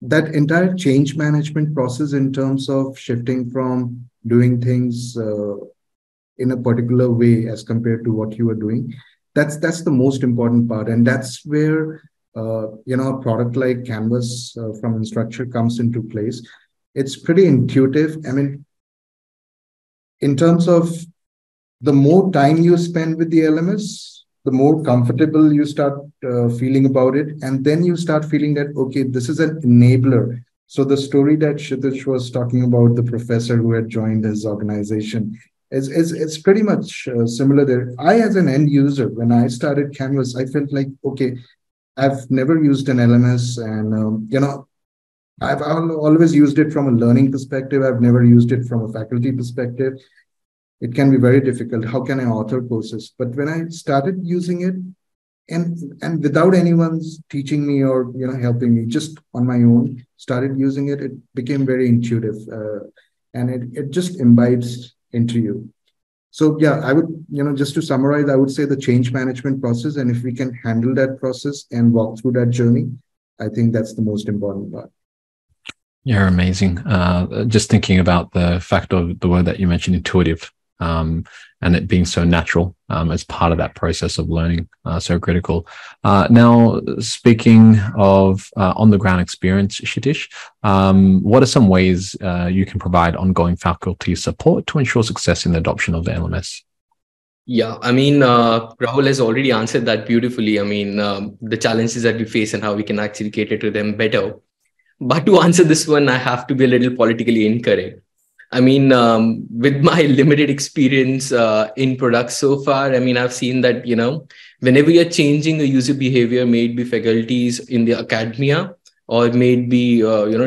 that entire change management process in terms of shifting from doing things in a particular way as compared to what you are doing, that's the most important part. And that's where, a product like Canvas from Instructure comes into place. It's pretty intuitive. I mean, in terms of the more time you spend with the LMS, the more comfortable you start feeling about it. And then you start feeling that, okay, this is an enabler. So the story that Kshitij was talking about, the professor who had joined his organization, is pretty much similar there. I, as an end user, when I started Canvas, I felt like, okay, I've never used an LMS and, I've always used it from a learning perspective. I've never used it from a faculty perspective. It can be very difficult. How can I author courses? But when I started using it, and without anyone's teaching me or helping me, just on my own started using it. It became very intuitive, and it just imbibes into you. So yeah, I would, just to summarize, I would say the change management process, and if we can handle that process and walk through that journey, I think that's the most important part. You're amazing. Just thinking about the fact of the word that you mentioned, intuitive, and it being so natural as part of that process of learning, so critical. Now, speaking of on-the-ground experience, Kshitish, what are some ways you can provide ongoing faculty support to ensure success in the adoption of the LMS? Yeah, I mean, Rahul has already answered that beautifully. I mean, the challenges that we face and how we can actually cater to them better. But to answer this one, I have to be a little politically incorrect. I mean, with my limited experience in products so far, I mean, I've seen that, whenever you're changing a user behavior, may it be faculties in the academia, or it may be,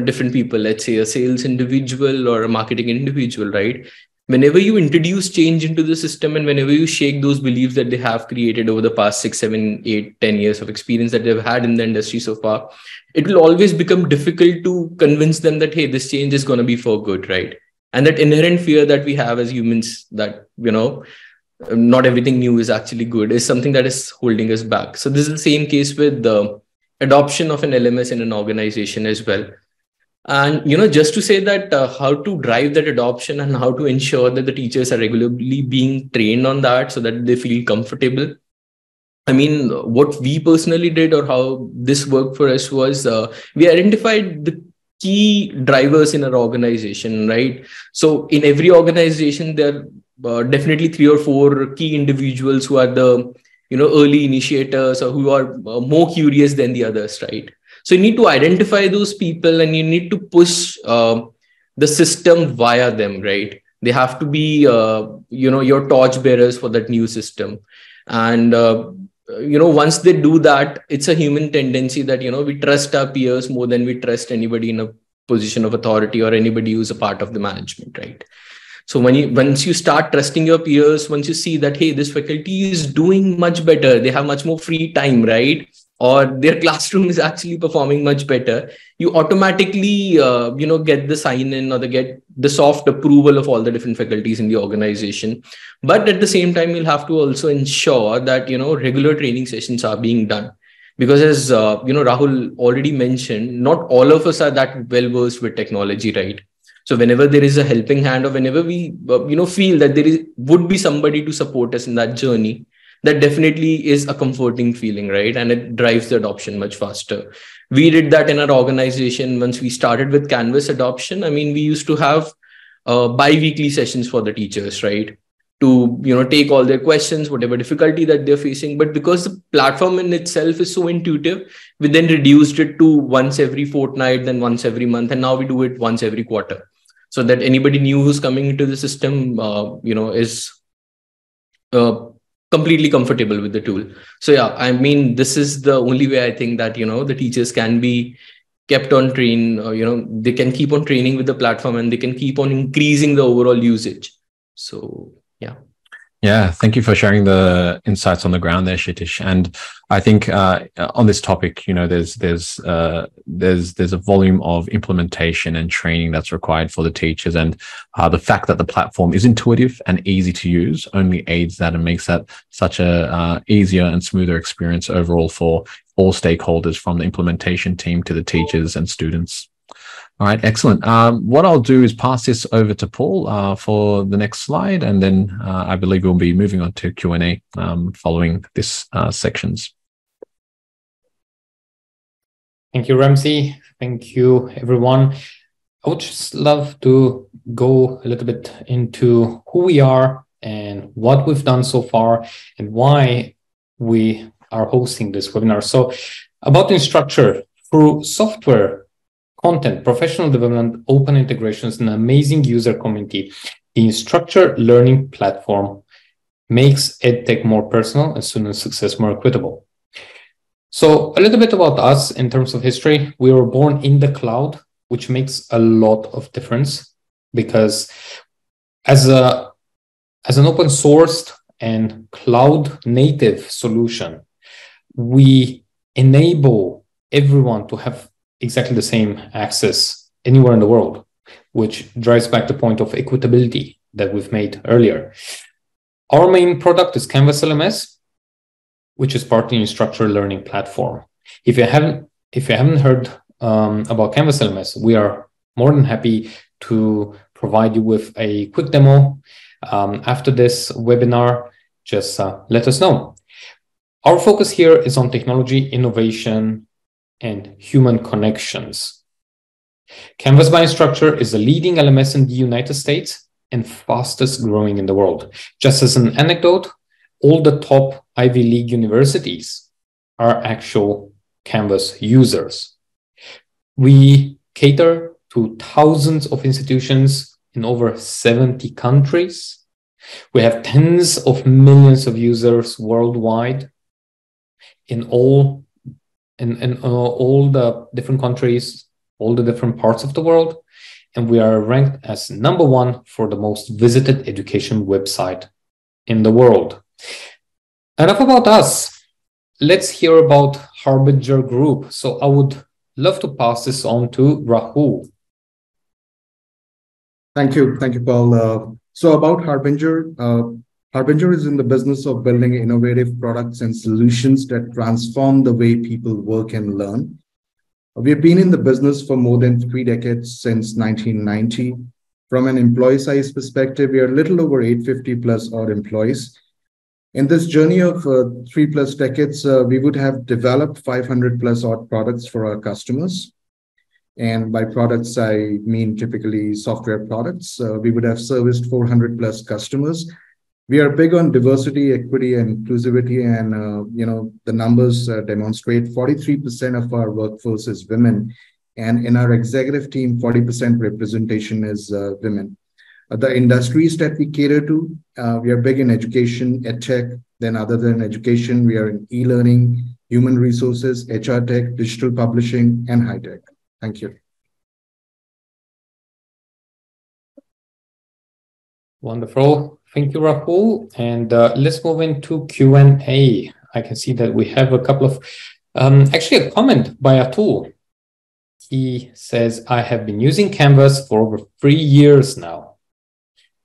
different people, let's say a sales individual or a marketing individual, right? Whenever you introduce change into the system and whenever you shake those beliefs that they have created over the past 6, 7, 8, 10 years of experience that they've had in the industry so far, it will always become difficult to convince them that, hey, this change is going to be for good, right? And that inherent fear that we have as humans that, not everything new is actually good is something that is holding us back. So this is the same case with the adoption of an LMS in an organization as well. And, just to say that how to drive that adoption and how to ensure that the teachers are regularly being trained on that so that they feel comfortable. I mean, what we personally did or how this worked for us was we identified the key drivers in our organization, right? So in every organization, there are definitely 3 or 4 key individuals who are the, early initiators or who are more curious than the others, right? So you need to identify those people and you need to push the system via them, right? They have to be, your torch bearers for that new system. And, once they do that, it's a human tendency that, we trust our peers more than we trust anybody in a position of authority or anybody who's a part of the management, right? So once you start trusting your peers, once you see that, hey, this faculty is doing much better, they have much more free time, right? Or their classroom is actually performing much better, you automatically, get the sign-in or get the soft approval of all the different faculties in the organization. But at the same time, you'll have to also ensure that, regular training sessions are being done. Because as, Rahul already mentioned, not all of us are that well-versed with technology, right? So whenever there is a helping hand or whenever we, feel that there would be somebody to support us in that journey, that definitely is a comforting feeling, right? And it drives the adoption much faster. We did that in our organization once we started with Canvas adoption. I mean, we used to have bi-weekly sessions for the teachers, right? To, take all their questions, whatever difficulty that they're facing. But because the platform in itself is so intuitive, we then reduced it to once every fortnight, then once every month. And now we do it once every quarter. So that anybody new who's coming into the system, is completely comfortable with the tool. So yeah, I mean, this is the only way I think that, the teachers can be kept on train, they can keep on training with the platform and they can keep on increasing the overall usage. So yeah. Yeah, thank you for sharing the insights on the ground there, Kshitish. And I think on this topic, there's a volume of implementation and training that's required for the teachers, and the fact that the platform is intuitive and easy to use only aids that and makes that such a easier and smoother experience overall for all stakeholders, from the implementation team to the teachers and students. All right, excellent. What I'll do is pass this over to Paul for the next slide, and then I believe we'll be moving on to Q&A following this sections. Thank you, Ramsey. Thank you, everyone. I would just love to go a little bit into who we are and what we've done so far and why we are hosting this webinar. So about Instructure, through software, content, professional development, open integrations, and amazing user community, the Instructure learning platform makes EdTech more personal and student success more equitable. So a little bit about us in terms of history. We were born in the cloud, which makes a lot of difference because as an open sourced and cloud native solution, we enable everyone to have exactly the same access anywhere in the world, which drives back the point of equitability that we've made earlier. Our main product is Canvas LMS, which is part of the instructor learning platform. If you haven't heard about Canvas LMS, we are more than happy to provide you with a quick demo after this webinar. Just let us know. Our focus here is on technology, innovation, and human connections. Canvas by Instructure is the leading LMS in the United States and fastest growing in the world. Just as an anecdote, all the top Ivy League universities are actual Canvas users. We cater to thousands of institutions in over 70 countries. We have tens of millions of users worldwide in all the different countries, all the different parts of the world. And we are ranked as #1 for the most visited education website in the world. Enough about us. Let's hear about Harbinger Group. So I would love to pass this on to Rahul. Thank you, Paul. So about Harbinger, Harbinger is in the business of building innovative products and solutions that transform the way people work and learn. We've been in the business for more than 3 decades, since 1990. From an employee size perspective, we are a little over 850 plus odd employees. In this journey of 3+ decades, we would have developed 500 plus odd products for our customers. And by products, I mean typically software products. We would have serviced 400 plus customers. We are big on diversity, equity, and inclusivity, and the numbers demonstrate 43% of our workforce is women, and in our executive team, 40% representation is women. The industries that we cater to, we are big in education, edtech. Then, other than education, we are in e-learning, human resources, HR tech, digital publishing, and high tech. Thank you. Wonderful. Thank you, Rahul. And let's move into Q&A. I can see that we have a couple of, actually a comment by Atul. He says, I have been using Canvas for over 3 years now.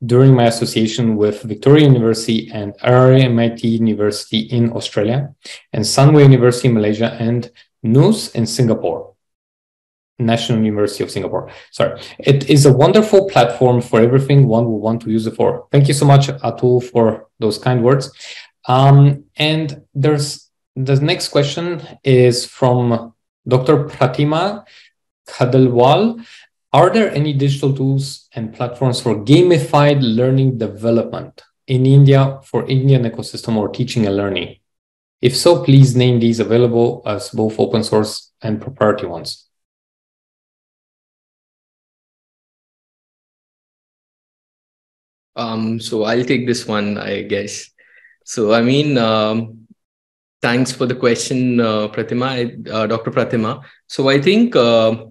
During my association with Victoria University and RMIT University in Australia, and Sunway University in Malaysia, and NUS in Singapore. National University of Singapore. Sorry. It is a wonderful platform for everything one will want to use it for. Thank you so much, Atul, for those kind words. And there's the next question is from Dr. Pratima Khadalwal. Are there any digital tools and platforms for gamified learning development in India for Indian ecosystem or teaching and learning? If so, please name these available as both open source and proprietary ones. So I'll take this one, I guess. So, I mean, thanks for the question, Pratima, Dr. Pratima. So I think,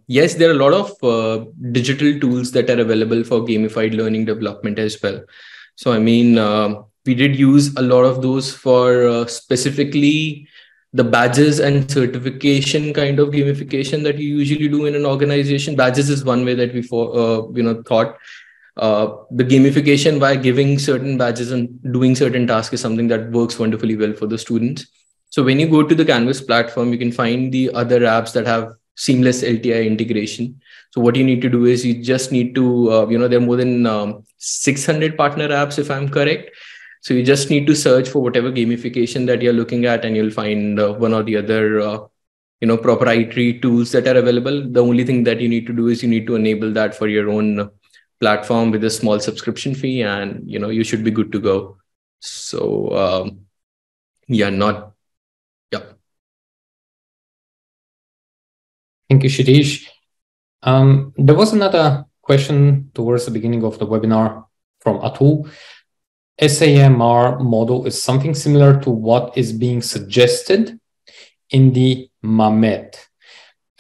yes, there are a lot of digital tools that are available for gamified learning development as well. So, I mean, we did use a lot of those for specifically the badges and certification kind of gamification that you usually do in an organization. Badges is one way that we thought. The gamification by giving certain badges and doing certain tasks is something that works wonderfully well for the students. So when you go to the Canvas platform, you can find the other apps that have seamless LTI integration. So what you need to do is you just need to, there are more than 600 partner apps, if I'm correct. So you just need to search for whatever gamification that you're looking at, and you'll find one or the other, proprietary tools that are available. The only thing that you need to do is you need to enable that for your own platform with a small subscription fee, and you should be good to go. So Thank you, Shirish. There was another question towards the beginning of the webinar from Atul. SAMR model is something similar to what is being suggested in the MAMET.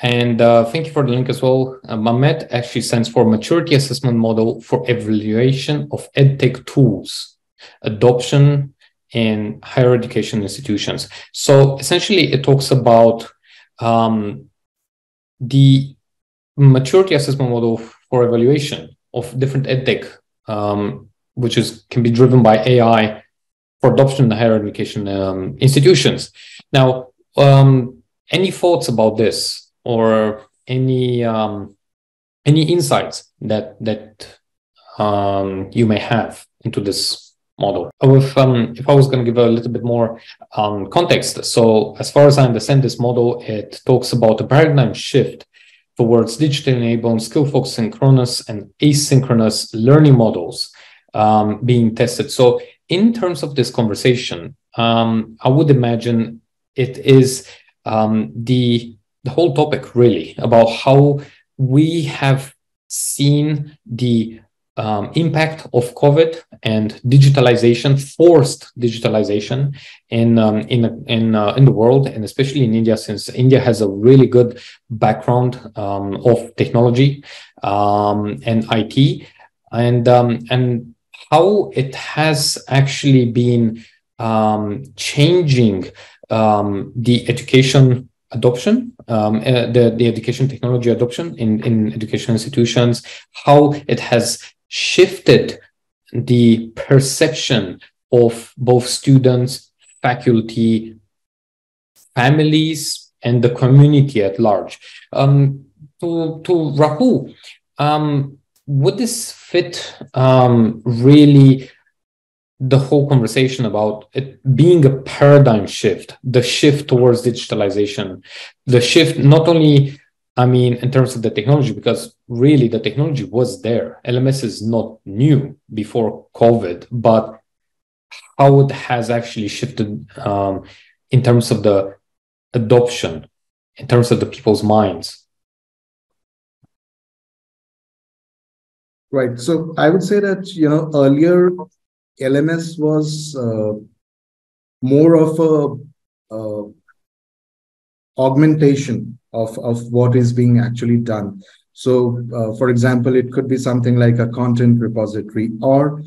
And thank you for the link as well. MAMET actually stands for Maturity Assessment Model for Evaluation of EdTech Tools, Adoption, in higher education institutions. So essentially, it talks about the maturity assessment model for evaluation of different edtech, which can be driven by AI for adoption in the higher education institutions. Now, any thoughts about this, or any insights that you may have into this model? If I was going to give a little bit more context, so as far as I understand this model, it talks about a paradigm shift towards digitally enabled, skill-focused, synchronous and asynchronous learning models being tested. So in terms of this conversation, I would imagine it is the whole topic really about how we have seen the impact of COVID and digitalization, forced digitalization in the world, and especially in India, since India has a really good background of technology and IT, and how it has actually been changing the education adoption, the education technology adoption in education institutions, how it has shifted the perception of both students, faculty, families, and the community at large. To Rahul, would this fit really the whole conversation about it being a paradigm shift, the shift towards digitalization, the shift not only, I mean, in terms of the technology, because really the technology was there. LMS is not new before COVID, but how it has actually shifted in terms of the adoption, in terms of the people's minds. Right. So I would say that, earlier LMS was more of a augmentation of what is being actually done. So, for example, it could be something like a content repository, or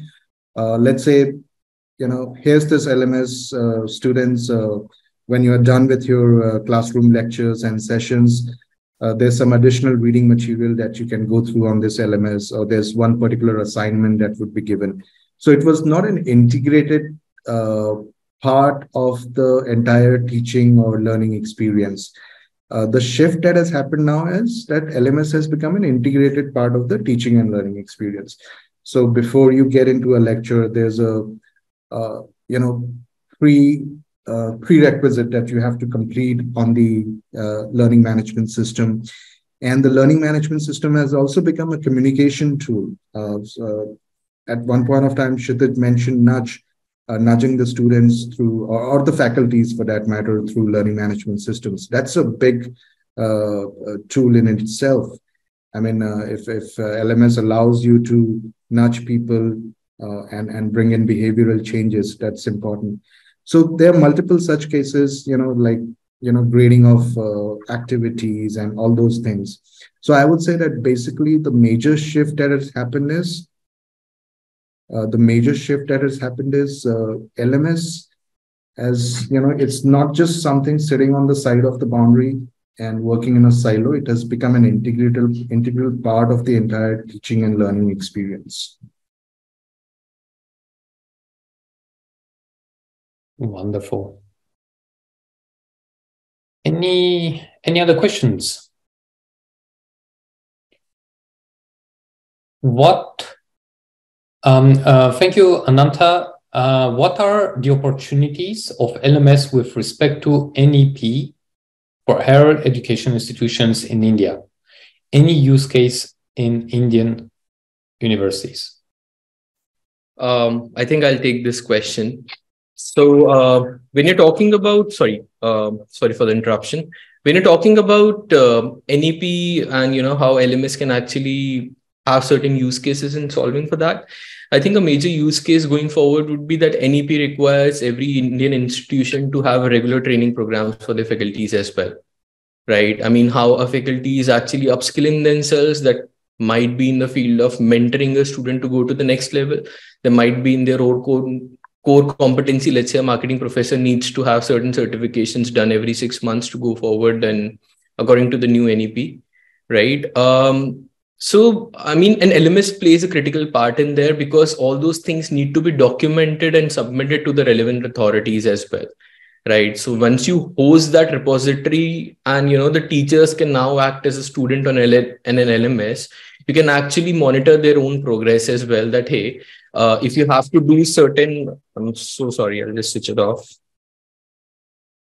let's say, here's this LMS, students, when you are done with your classroom lectures and sessions, there's some additional reading material that you can go through on this LMS, or there's one particular assignment that would be given. So it was not an integrated part of the entire teaching or learning experience. The shift that has happened now is that LMS has become an integrated part of the teaching and learning experience. So before you get into a lecture, there's a prerequisite that you have to complete on the learning management system. And the learning management system has also become a communication tool. At one point of time, Kshitij mentioned nudging the students through, or the faculties for that matter, through learning management systems. That's a big tool in itself. I mean, if LMS allows you to nudge people and bring in behavioral changes, that's important. So there are multiple such cases, grading of activities and all those things. So I would say that basically the major shift that has happened is LMS, as it's not just something sitting on the side of the boundary and working in a silo. It has become an integral part of the entire teaching and learning experience. Wonderful. Any other questions? Thank you, Ananta. What are the opportunities of LMS with respect to NEP for higher education institutions in India? Any use case in Indian universities? I think I'll take this question. So when you're talking about, sorry for the interruption. When you're talking about NEP and how LMS can actually have certain use cases in solving for that, I think a major use case going forward would be that NEP requires every Indian institution to have a regular training programs for their faculties as well, right? I mean, how a faculty is actually upskilling themselves, that might be in the field of mentoring a student to go to the next level. They might be in their own core competency. Let's say a marketing professor needs to have certain certifications done every 6 months to go forward, and according to the new NEP, right? So, I mean, an LMS plays a critical part in there because all those things need to be documented and submitted to the relevant authorities as well, right? So once you host that repository, and the teachers can now act as a student on an LMS, you can actually monitor their own progress as well. That, hey, if you have to do certain, I'm so sorry, I'll just switch it off.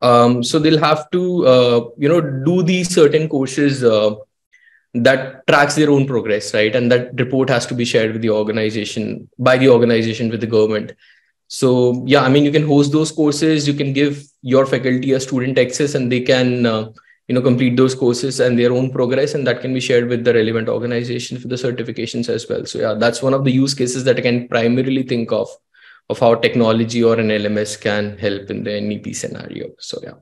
So they'll have to, do these certain courses that tracks their own progress, right? And that report has to be shared with the organization, by the organization with the government. So yeah, I mean, you can host those courses, you can give your faculty a student access, and they can, complete those courses and their own progress, and that can be shared with the relevant organization for the certifications as well. So yeah, that's one of the use cases that I can primarily think of how technology or an LMS can help in the NEP scenario. So yeah.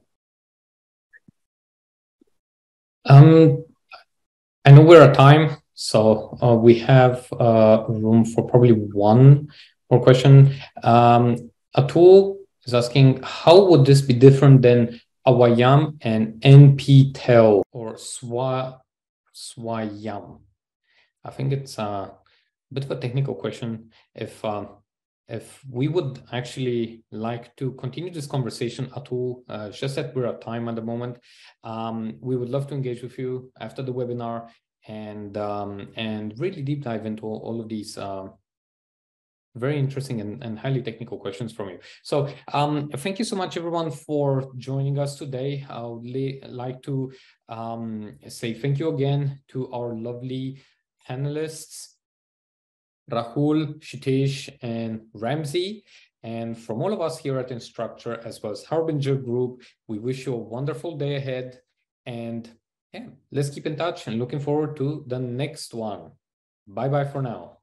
I know we're at time, so we have room for probably one more question. Atul is asking, how would this be different than Awayam and NPTEL or Swayam? I think it's a bit of a technical question. If we would actually like to continue this conversation, Atul, just that we're at time at the moment, we would love to engage with you after the webinar and really deep dive into all of these very interesting and highly technical questions from you. So thank you so much, everyone, for joining us today. I would like to say thank you again to our lovely panelists, Rahul, Shitesh, and Ramsey. And from all of us here at Instructure, as well as Harbinger Group, we wish you a wonderful day ahead. And yeah, let's keep in touch and looking forward to the next one. Bye-bye for now.